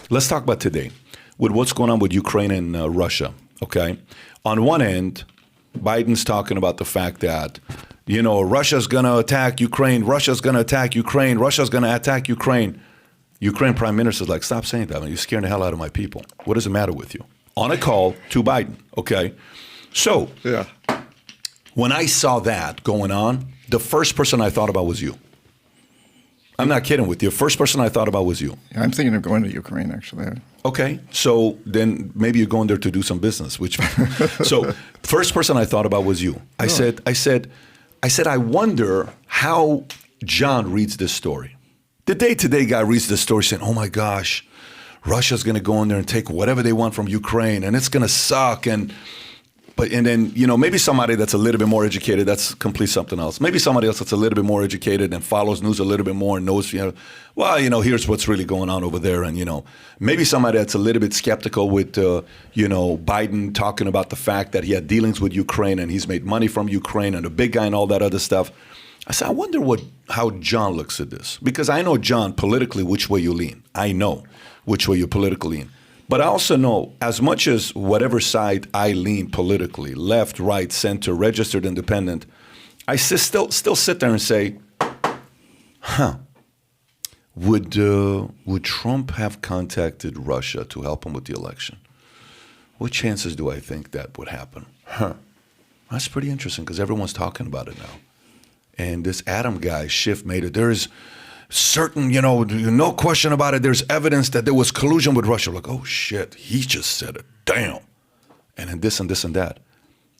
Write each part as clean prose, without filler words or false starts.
let's talk about today with what's going on with Ukraine and Russia. Okay, on one end, Biden's talking about the fact that Russia's going to attack Ukraine. Russia's going to attack Ukraine. Russia's going to attack Ukraine. Ukraine Prime Minister's like, stop saying that. You're scaring the hell out of my people. What does it matter with you? On a call to Biden. Okay, so when I saw that going on, the first person I thought about was you. I'm not kidding with you. First person I thought about was you. Yeah, I'm thinking of going to Ukraine, actually. Okay, so then maybe you're going there to do some business. So first person I thought about was you. I said, I wonder how John reads this story. The day-to-day guy reads this story saying, oh my gosh, Russia's going to go in there and take whatever they want from Ukraine, and it's going to suck. And then, maybe somebody that's a little bit more educated, that's complete something else. Maybe somebody else that's a little bit more educated and follows news a little bit more and knows, here's what's really going on over there. And, maybe somebody that's a little bit skeptical with, Biden talking about the fact that he had dealings with Ukraine and he's made money from Ukraine and a big guy and all that other stuff. I said, I wonder how John looks at this. Because I know, John, politically, which way you lean. I know which way you politically lean. But I also know, as much as whatever side I lean politically, left, right, center, registered independent, I still sit there and say, would Trump have contacted Russia to help him with the election? What chances do I think that would happen? That's pretty interesting because everyone's talking about it now. And this Adam guy, Schiff, made it. There's certain, no question about it, there's evidence that there was collusion with Russia. Like, oh shit, he just said it. Damn. And then this and this and that.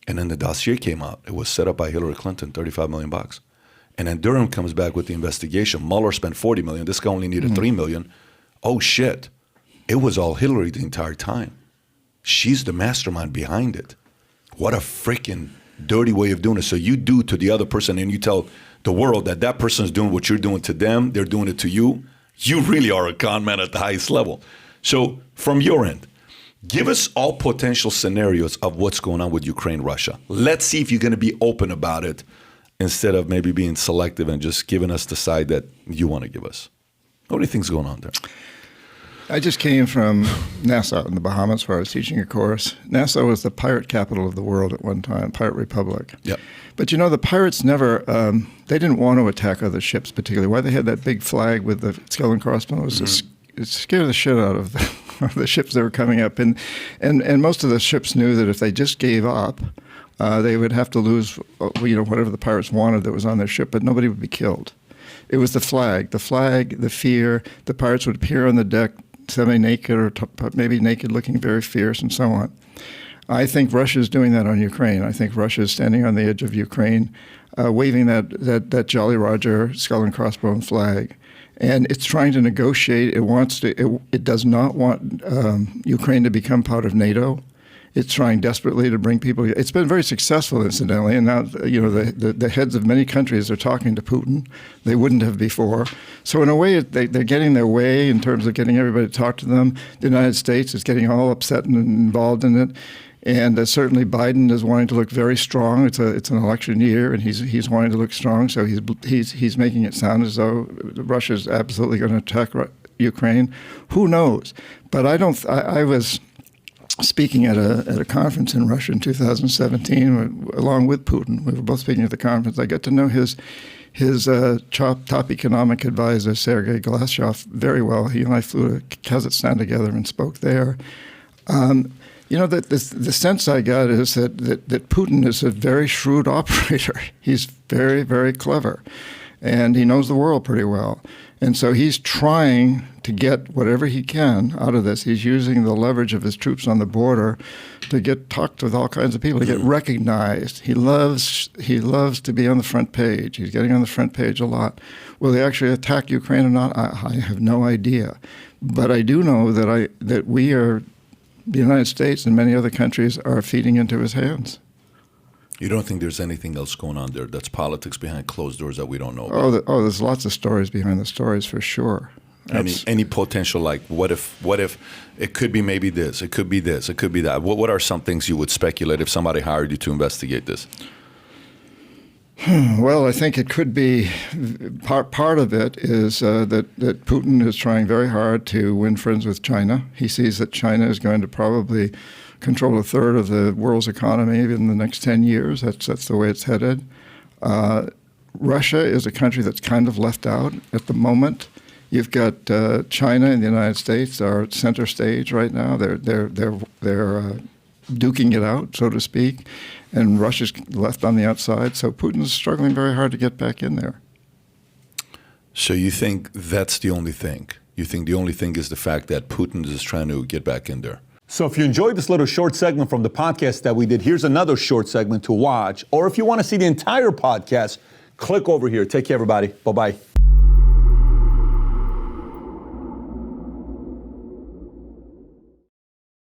And then the dossier came out. It was set up by Hillary Clinton, $35 million. And then Durham comes back with the investigation. Mueller spent $40 million. This guy only needed $3 million. Oh shit. It was all Hillary the entire time. She's the mastermind behind it. What a freaking dirty way of doing it. So you do to the other person and you tell the world that person is doing what you're doing to them, they're doing it to you. You really are a con man at the highest level. So from your end, give us all potential scenarios of what's going on with Ukraine, Russia. Let's see if you're going to be open about it instead of maybe being selective and just giving us the side that you want to give us. What do you think's going on there? I just came from Nassau in the Bahamas where I was teaching a course. Nassau was the pirate capital of the world at one time, Pirate Republic. Yep. But the pirates never, they didn't want to attack other ships particularly. Why they had that big flag with the skull and crossbones, it scared the shit out of the ships that were coming up. And most of the ships knew that if they just gave up, they would have to lose, whatever the pirates wanted that was on their ship, but nobody would be killed. It was the flag, the fear. The pirates would appear on the deck semi-naked or maybe naked, looking very fierce and so on. I think Russia is doing that on Ukraine. I think Russia is standing on the edge of Ukraine, waving that Jolly Roger skull and crossbone flag. And it's trying to negotiate. It does not want Ukraine to become part of NATO. It's trying desperately to bring people. It's been very successful, incidentally, and now the heads of many countries are talking to Putin. They wouldn't have before. So in a way, they're getting their way in terms of getting everybody to talk to them. The United States is getting all upset and involved in it, and certainly Biden is wanting to look very strong. It's an election year, and he's wanting to look strong. So he's making it sound as though Russia is absolutely going to attack Ukraine. Who knows? But I was speaking at a conference in Russia in 2017, along with Putin. We were both speaking at the conference. I got to know his top economic advisor, Sergei Glashow, very well. He and I flew to Kazakhstan together and spoke there. The sense I got is that Putin is a very shrewd operator. He's very, very clever, and he knows the world pretty well. And so he's trying to get whatever he can out of this. He's using the leverage of his troops on the border to talked with all kinds of people, to get recognized. He loves to be on the front page. He's getting on the front page a lot. Will they actually attack Ukraine or not? I have no idea. But I do know that the United States and many other countries are feeding into his hands. You don't think there's anything else going on there that's politics behind closed doors that we don't know about? There's lots of stories behind the stories for sure. Any potential, like what if it could be maybe this, it could be this, it could be that. What are some things you would speculate if somebody hired you to investigate this? Well, I think it could be part of it is that Putin is trying very hard to win friends with China. He sees that China is going to probably control a third of the world's economy in the next 10 years. That's the way it's headed. Russia is a country that's kind of left out at the moment. You've got China and the United States are at center stage right now. They're duking it out, so to speak, and Russia's left on the outside. So Putin's struggling very hard to get back in there. So you think that's the only thing? You think the only thing is the fact that Putin is trying to get back in there? So if you enjoyed this little short segment from the podcast that we did, here's another short segment to watch. Or if you want to see the entire podcast, click over here. Take care, everybody. Bye-bye.